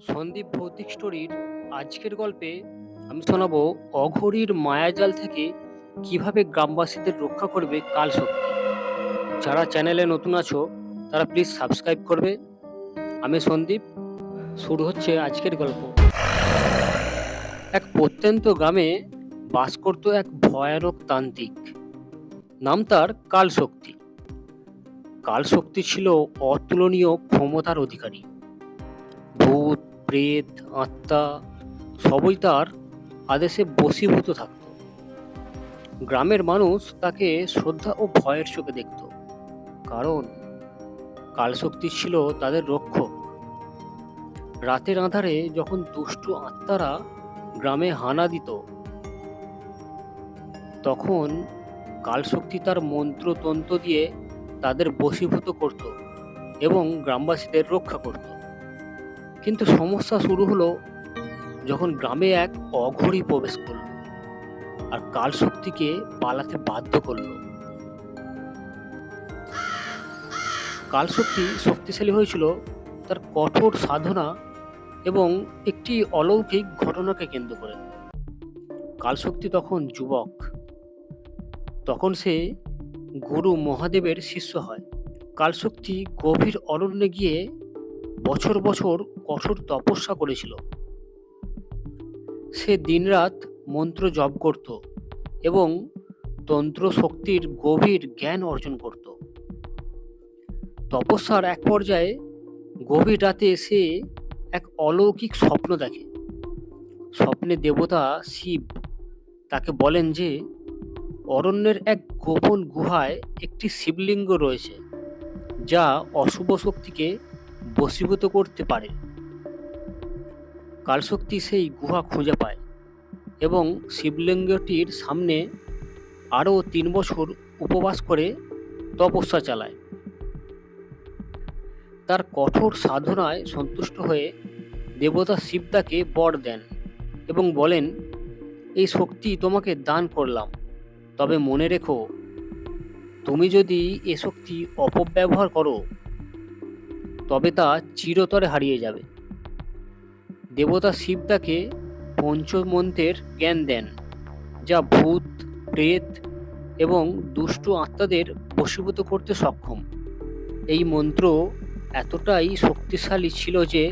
সন্দীপ ভৌতিক স্টোরির আজকের গল্পে আমি শোনাবো অঘরীর মায়াজাল থেকে কিভাবে গ্রামবাসীদের রক্ষা করবে কাল শক্তি। যারা চ্যানেলে নতুন আছো তারা প্লিজ সাবস্ক্রাইব করবে। আমি সন্দীপ। শুরু হচ্ছে আজকের গল্প। এক প্রত্যন্ত গ্রামে বাস করত এক ভয়ানক তান্ত্রিক। নাম তার কাল শক্তি। কাল শক্তি ছিল অতুলনীয় ক্ষমতার অধিকারী। ভূত, প্রেত, আত্মা সবই তার আদেশে বশীভূত থাকত। গ্রামের মানুষ তাকে শ্রদ্ধা ও ভয়ের চোখে দেখত, কারণ কালশক্তি ছিল তাদের রক্ষক। রাতের আঁধারে যখন দুষ্টু আত্মারা গ্রামে হানা দিত, তখন কালশক্তি তার মন্ত্রতন্ত্র দিয়ে তাদের বশীভূত করত এবং গ্রামবাসীদের রক্ষা করত। কিন্তু সমস্যা শুরু হলো যখন গ্রামে এক অঘরী প্রবেশ করল আর কালশক্তিকে পালাতে বাধ্য করল। কালশক্তি শক্তিশালী হয়েছিল তার কঠোর সাধনা এবং একটি অলৌকিক ঘটনাকে কেন্দ্র করে। কালশক্তি তখন যুবক। তখন সে গুরু মহাদেবের শিষ্য হয়। কালশক্তি গভীর অরণ্যে গিয়ে বছর বছর কঠোর তপস্যা করেছিল। সে দিনরাত মন্ত্র জপ করত এবং তন্ত্র শক্তির গভীর জ্ঞান অর্জন করত। তপস্যার এক পর্যায়ে গভীর রাতে সে এক অলৌকিক স্বপ্ন দেখে। স্বপ্নে দেবতা শিব তাকে বলেন যে অরণ্যের এক গোপন গুহায় একটি শিবলিঙ্গ রয়েছে, যা অশুভ শক্তিকে বশীভূত করতে পারে। কালশক্তি সেই গুহা খুঁজে পায় এবং শিবলিঙ্গটির সামনে আরও 3 বছর উপবাস করে তপস্যা চালায়। তার কঠোর সাধনায় সন্তুষ্ট হয়ে দেবতা শিব তাকে বর দেন এবং বলেন, এই শক্তি তোমাকে দান করলাম, তবে মনে রেখো, তুমি যদি এ শক্তি অপব্যবহার করো তবে তা চিরতরে হারিয়ে যাবে। দেবতা শিব তাকে পঞ্চমন্ত্রের জ্ঞান দেন, যা ভূত, প্রেত এবং দুষ্টু আত্মাদের বশীভূত করতে সক্ষম। এই মন্ত্র এতটাই শক্তিশালী ছিল যে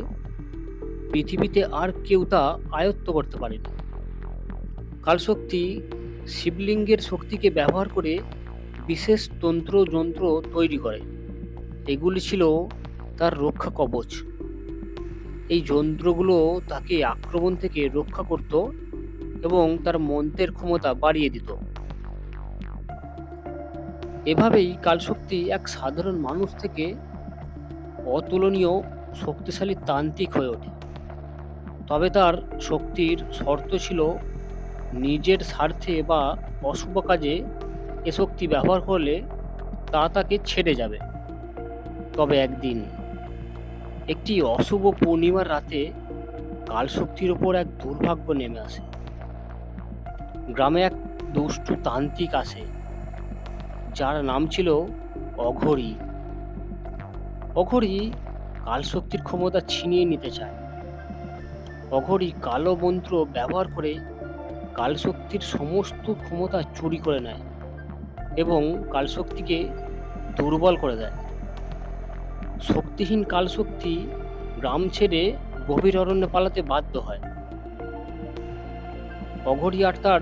পৃথিবীতে আর কেউ তা আয়ত্ত করতে পারেনি। কালশক্তি শিবলিঙ্গের শক্তিকে ব্যবহার করে বিশেষ তন্ত্র যন্ত্র তৈরি করে। এগুলি ছিল তার রক্ষা কবচ। এই যন্ত্রগুলো তাকে আক্রমণ থেকে রক্ষা করত এবং তার মন্ত্রের ক্ষমতা বাড়িয়ে দিত। এভাবেই কালশক্তি এক সাধারণ মানুষ থেকে অতুলনীয় শক্তিশালী তান্ত্রিক হয়ে ওঠে। তবে তার শক্তির শর্ত ছিল, নিজের স্বার্থে বা অশুভ কাজে এ শক্তি ব্যবহার করলে তা তাকে ছেড়ে যাবে। তবে একদিন একটি অশুভ পূর্ণিমার রাতে কালশক্তির ওপর এক দুর্ভাগ্য নেমে আসে। গ্রামে এক দুষ্টু তান্ত্রিক আসে, যার নাম ছিল অঘরী। অঘরী কালশক্তির ক্ষমতা ছিনিয়ে নিতে চায়। অঘরী কালো মন্ত্র ব্যবহার করে কালশক্তির সমস্ত ক্ষমতা চুরি করে নেয় এবং কালশক্তিকে দুর্বল করে দেয়। শক্তিহীন কালশক্তি গ্রাম ছেড়ে গভীর অরণ্যে পালাতে বাধ্য হয়। অঘরী আর তার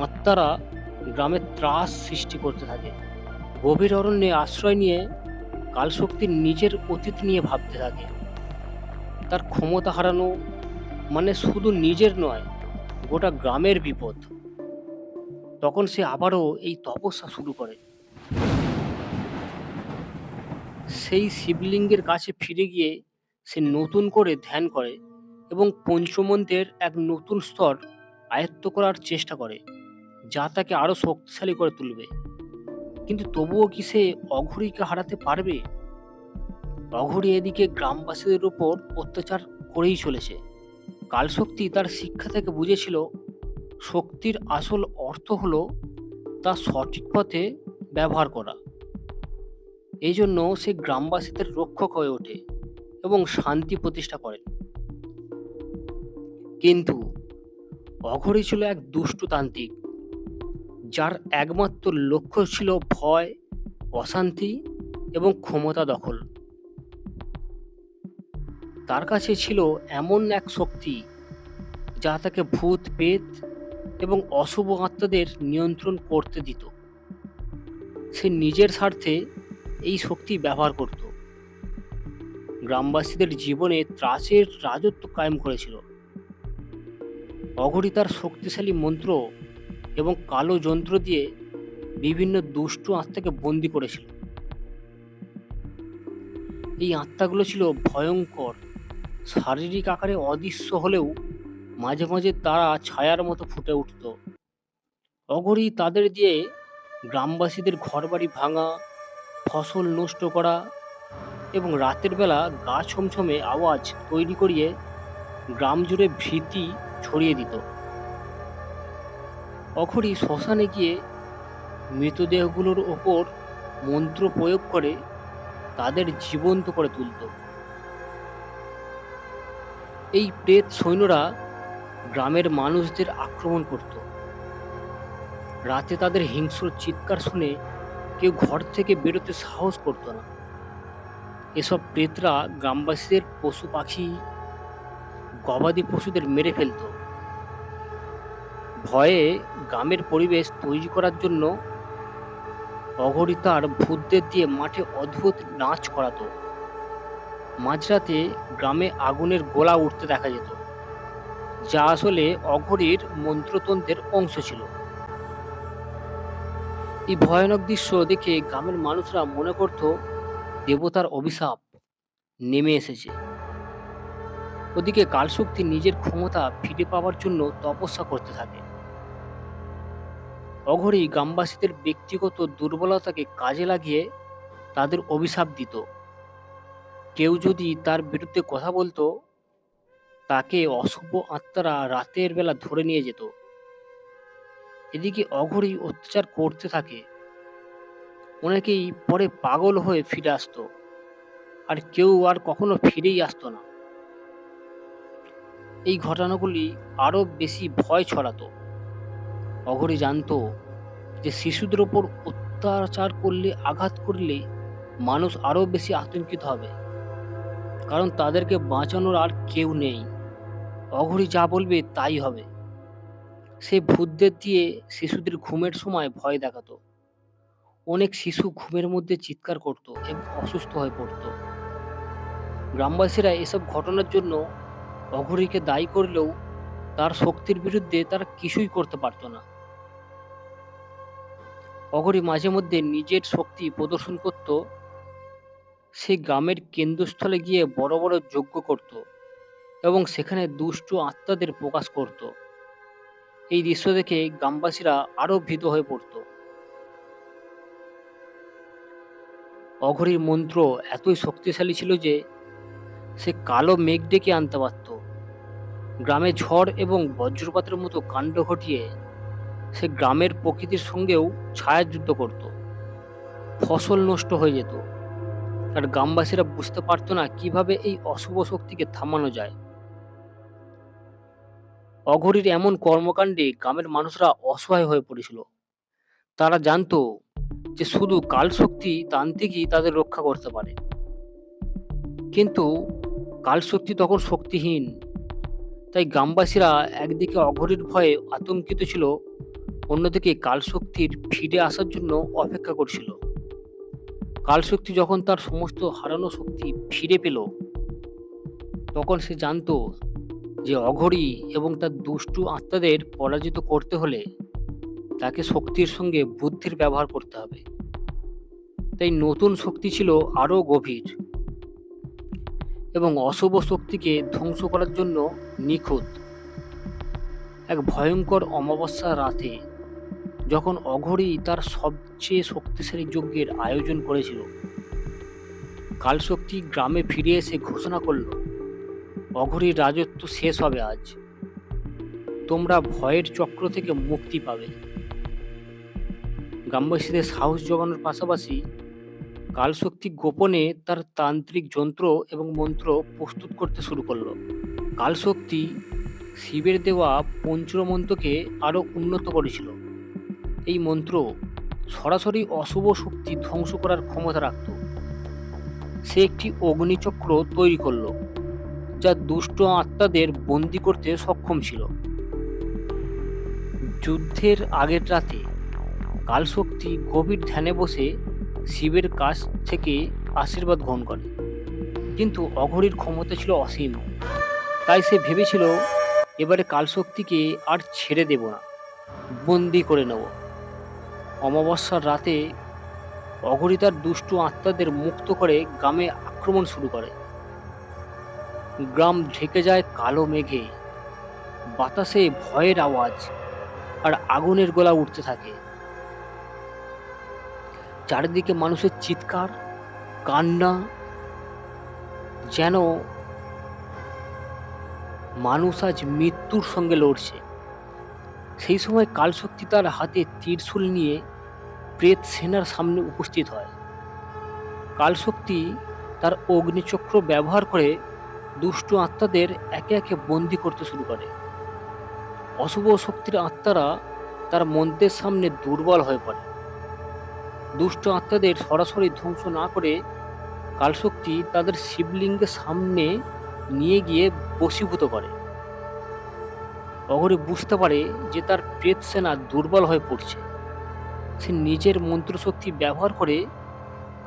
আত্মারা গ্রামে ত্রাস সৃষ্টি করতে থাকে। গভীর অরণ্যে আশ্রয় নিয়ে কালশক্তির নিজের অতীত নিয়ে ভাবতে থাকে। তার ক্ষমতা হারানো মানে শুধু নিজের নয়, গোটা গ্রামের বিপদ। তখন সে আবারও এই তপস্যা শুরু করে। সেই শিবলিঙ্গের কাছে ফিরে গিয়ে সে নতুন করে ধ্যান করে এবং পঞ্চমন্ত্রের এক নতুন স্তর আয়ত্ত করার চেষ্টা করে, যা তাকে আরো শক্তিশালী করে তুলবে। কিন্তু তবুও কি সে অঘরীকে হারাতে পারবে? অঘরী এদিকে গ্রামবাসীদের উপর অত্যাচার করেই চলেছে। কালশক্তি তার শিক্ষা থেকে বুঝেছিল, শক্তির আসল অর্থ হলো তা সঠিক পথে ব্যবহার করা। এই জন্য সে গ্রামবাসীদের রক্ষক হয়ে ওঠে এবং শান্তি প্রতিষ্ঠা করেন। কিন্তু অঘরী ছিল এক দুষ্টু তান্ত্রিক, যার একমাত্র লক্ষ্য ছিল ভয়, অশান্তি এবং ক্ষমতা দখল। তার কাছে ছিল এমন এক শক্তি যা তাকে ভূত, প্রেত এবং অশুভ আত্মাদের নিয়ন্ত্রণ করতে দিত। সে নিজের স্বার্থে এই শক্তি ব্যবহার করত। গ্রামবাসীদের জীবনে ত্রাসের রাজত্ব কায়েম করেছিল। অঘরী তার শক্তিশালী মন্ত্র এবং কালো যন্ত্র দিয়ে বিভিন্ন দুষ্টু আত্মাকে বন্দি করেছিল। এই আত্মাগুলো ছিল ভয়ঙ্কর, শারীরিক আকারে অদৃশ্য হলেও মাঝে মাঝে তারা ছায়ার মতো ফুটে উঠত। অঘরী তাদের দিয়ে গ্রামবাসীদের ঘরবাড়ি ভাঙা, ফসল নষ্ট করা এবং রাতের বেলা গা ছমছমে আওয়াজ তৈরি করিয়ে গ্রাম জুড়ে ভীতি ছড়িয়ে দিত। অঘরী শ্মশানে গিয়ে মৃতদেহগুলোর ওপর মন্ত্র প্রয়োগ করে তাদের জীবন্ত করে তুলত। এই প্রেত সৈন্যরা গ্রামের মানুষদের আক্রমণ করত। রাতে তাদের হিংস্র চিৎকার শুনে কেউ ঘর থেকে বেরোতে সাহস করত না। এসব প্রেতরা গ্রামবাসীদের পশু পাখি, গবাদি পশুদের মেরে ফেলত। ভয়ে গ্রামের পরিবেশ তৈরি করার জন্য অঘরী তার ভূতদের দিয়ে মাঠে অদ্ভুত নাচ করাতো। মাঝরাতে গ্রামে আগুনের গোলা উঠতে দেখা যেত, যা আসলে অঘরীর মন্ত্রতন্ত্রের অংশ ছিল। এই ভয়ানক দৃশ্য দেখে গ্রামের মানুষরা মনে করত দেবতার অভিশাপ নেমে এসেছে। ওদিকে কালশক্তি নিজের ক্ষমতা ফিরে পাওয়ার জন্য তপস্যা করতে থাকে। অঘরী গ্রামবাসীদের ব্যক্তিগত দুর্বলতাকে কাজে লাগিয়ে তাদের অভিশাপ দিত। কেউ যদি তার বিরুদ্ধে কথা বলতো, তাকে অশুভ আত্মারা রাতের বেলা ধরে নিয়ে যেত। এদিকে অঘরী অত্যাচার করতে থাকে। অনেকেই পরে পাগল হয়ে ফিরে আসতো, আর কেউ আর কখনো ফিরেই আসতো না। এই ঘটনাগুলি আরো বেশি ভয় ছড়াতো। অঘরী জানতো যে শিশুদের ওপর অত্যাচার করলে, আঘাত করলে মানুষ আরো বেশি আতঙ্কিত হবে, কারণ তাদেরকে বাঁচানোর আর কেউ নেই। অঘরী যা বলবে তাই হবে। সে ভূতদের দিয়ে শিশুদের ঘুমের সময় ভয় দেখাতো। অনেক শিশু ঘুমের মধ্যে চিৎকার করত এবং অসুস্থ হয়ে পড়ত। গ্রামবাসীরা এসব ঘটনার জন্য অঘরীকে দায়ী করলেও তার শক্তির বিরুদ্ধে তারা কিছুই করতে পারত না। অঘরী মাঝে মধ্যে নিজের শক্তি প্রদর্শন করত। সে গ্রামের কেন্দ্রস্থলে গিয়ে বড় বড় যজ্ঞ করত এবং সেখানে দুষ্টু আত্মাদের প্রকাশ করত। এই দৃশ্য দেখে গ্রামবাসীরা আরো ভীত হয়ে পড়ত। অঘরীর মন্ত্র এতই শক্তিশালী ছিল যে সে কালো মেঘ ডেকে আনতে পারত। গ্রামে ঝড় এবং বজ্রপাতের মতো কাণ্ড ঘটিয়ে সে গ্রামের প্রকৃতির সঙ্গেও ছায়াযুদ্ধ করত। ফসল নষ্ট হয়ে যেত, আর গ্রামবাসীরা বুঝতে পারত না কিভাবে এই অশুভ শক্তিকে থামানো যায়। অঘরীর এমন কর্মকাণ্ডে গ্রামের মানুষরা অসহায় হয়ে পড়েছিল। তারা জানতো যে শুধু কালশক্তি তান্ত্রিকই তাদের রক্ষা করতে পারে, কিন্তু কালশক্তি তখন শক্তিহীন। তাই গ্রামবাসীরা একদিকে অঘরীর ভয়ে আতঙ্কিত ছিল, অন্যদিকে কালশক্তির ফিরে আসার জন্য অপেক্ষা করছিল। কালশক্তি যখন তার সমস্ত হারানো শক্তি ফিরে পেল, তখন সে জানতো যে অঘরী এবং তার দুষ্টু আত্মাদের পরাজিত করতে হলে তাকে শক্তির সঙ্গে বুদ্ধির ব্যবহার করতে হবে। তাই নতুন শক্তি ছিল আরো গভীর এবং অশুভ শক্তিকে ধ্বংস করার জন্য নিখুঁত। এক ভয়ঙ্কর অমাবস্যা রাতে যখন অঘরী তার সবচেয়ে শক্তিশালী যজ্ঞের আয়োজন করেছিল, কালশক্তি গ্রামে ফিরে এসে ঘোষণা করল, অঘরীর রাজত্ব শেষ হবে আজ। তোমরা ভয়ের চক্র থেকে মুক্তি পাবে। গ্রামবাসীদের সাহস জোগানোর পাশাপাশি কালশক্তি গোপনে তার তান্ত্রিক যন্ত্র এবং মন্ত্র প্রস্তুত করতে শুরু করলো। কালশক্তি শিবের দেওয়া পঞ্চমন্ত্রকে আরও উন্নত করেছিল। এই মন্ত্র সরাসরি অশুভ শক্তি ধ্বংস করার ক্ষমতা রাখত। সে একটি অগ্নিচক্র তৈরি করল, যা দুষ্ট আত্মাদের বন্দি করতে সক্ষম ছিল। যুদ্ধের আগের রাতে কালশক্তি গভীর ধ্যানে বসে শিবের কাছ থেকে আশীর্বাদ গ্রহণ করে। কিন্তু অঘরীর ক্ষমতা ছিল অসীম, তাই সে ভেবেছিল এবারে কালশক্তিকে আর ছেড়ে দেব না, বন্দি করে নেব। অমাবস্যার রাতে অঘরী তার দুষ্টু আত্মাদের মুক্ত করে গ্রামে আক্রমণ শুরু করে। গ্রাম ঢেকে যায় কালো মেঘে, বাতাসে ভয়ের আওয়াজ আর আগুনের গোলা উঠতে থাকে। চারিদিকে মানুষের চিৎকার, কান্না, যেন মানুষ আজ মৃত্যুর সঙ্গে লড়ছে। সেই সময় কালশক্তি তার হাতে ত্রিশূল নিয়ে প্রেত সেনার সামনে উপস্থিত হয়। কালশক্তি তার অগ্নিচক্র ব্যবহার করে দুষ্টু আত্মাদের একে একে বন্দি করতে শুরু করে। অশুভ শক্তির আত্মারা তার মন্ত্রের সামনে দুর্বল হয়ে পড়ে। দুষ্ট আত্মাদের সরাসরি ধ্বংস না করে কালশক্তি তাদের শিবলিঙ্গের সামনে নিয়ে গিয়ে বশীভূত করে। অঘরী বুঝতে পারে যে তার প্রেত সেনা দুর্বল হয়ে পড়ছে। সে নিজের মন্ত্রশক্তি ব্যবহার করে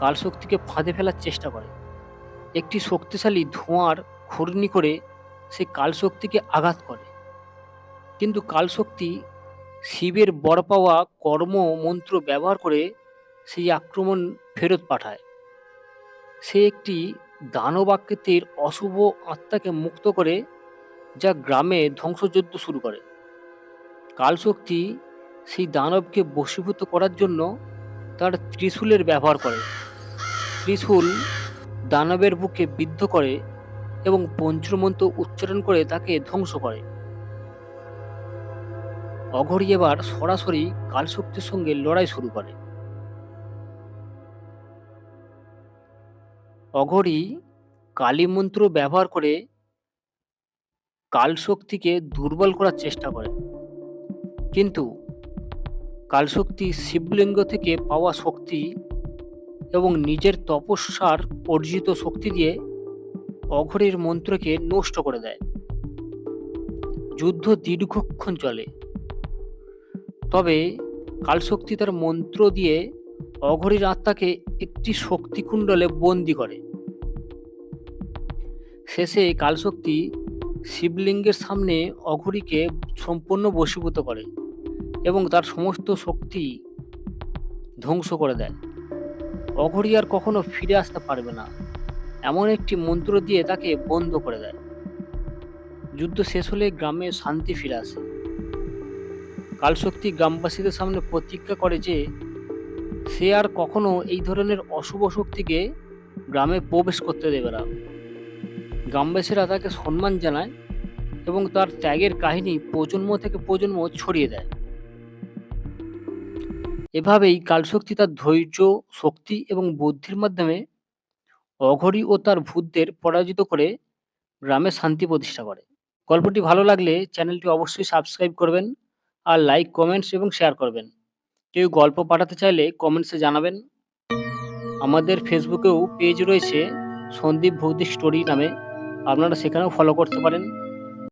কালশক্তিকে ফাঁদে ফেলার চেষ্টা করে। একটি শক্তিশালী ধোঁয়ার ঘূর্ণি করে সে কালশক্তিকে আঘাত করে। কিন্তু কালশক্তি শিবের বর পাওয়া কর্ম মন্ত্র ব্যবহার করে সেই আক্রমণ ফেরত পাঠায়। সে একটি দানবাকৃতির অশুভ আত্মাকে মুক্ত করে, যা গ্রামে ধ্বংসযজ্ঞ শুরু করে। কালশক্তি সেই দানবকে বশীভূত করার জন্য তার ত্রিশূলের ব্যবহার করে। ত্রিশূল দানবের বুকে বিদ্ধ করে এবং পঞ্চমন্ত্র উচ্চারণ করে তাকে ধ্বংস করে। অঘরী এবার সরাসরি কালশক্তির সঙ্গে লড়াই শুরু করে। অঘরী কালী মন্ত্র ব্যবহার করে কালশক্তিকে দুর্বল করার চেষ্টা করে। কিন্তু কালশক্তি শিবলিঙ্গ থেকে পাওয়া শক্তি এবং নিজের তপস্যার অর্জিত শক্তি দিয়ে অঘরীর মন্ত্রকে নষ্ট করে দেয়। যুদ্ধ দীর্ঘক্ষণ চলে, তবে কালশক্তি তার মন্ত্র দিয়ে অঘরীর আত্মাকে একটি শক্তিকুণ্ডলে বন্দি করে। শেষে কালশক্তি শিবলিঙ্গের সামনে অঘরীকে সম্পূর্ণ বশীভূত করে এবং তার সমস্ত শক্তি ধ্বংস করে দেয়। অঘরী আর কখনো ফিরে আসতে পারবে না, এমন একটি মন্ত্র দিয়ে তাকে বন্ধ করে দেয়। যুদ্ধ শেষ হলে গ্রামে শান্তি ফিরে আসে। কালশক্তি গ্রামবাসীদের সামনে প্রতিজ্ঞা করে যে সে আর কখনো এই ধরনের অশুভ শক্তিকে গ্রামে প্রবেশ করতে দেবে না। গ্রামবাসীরা তাকে সম্মান জানায় এবং তার ত্যাগের কাহিনী প্রজন্ম থেকে প্রজন্ম ছড়িয়ে দেয়। এভাবেই কালশক্তি তার ধৈর্য, শক্তি এবং বুদ্ধির মাধ্যমে অঘরী ও তার ভূতদের পরাজিত করে গ্রামে শান্তি প্রতিষ্ঠা করে। গল্পটি ভালো লাগলে চ্যানেলটি অবশ্যই সাবস্ক্রাইব করবেন আর লাইক, কমেন্টস এবং শেয়ার করবেন। কেউ গল্প পাঠাতে চাইলে কমেন্টসে জানাবেন। আমাদের ফেসবুকেও পেজ রয়েছে সন্দীপ ভৌতিক স্টোরি নামে, আপনারা সেখানেও ফলো করতে পারেন।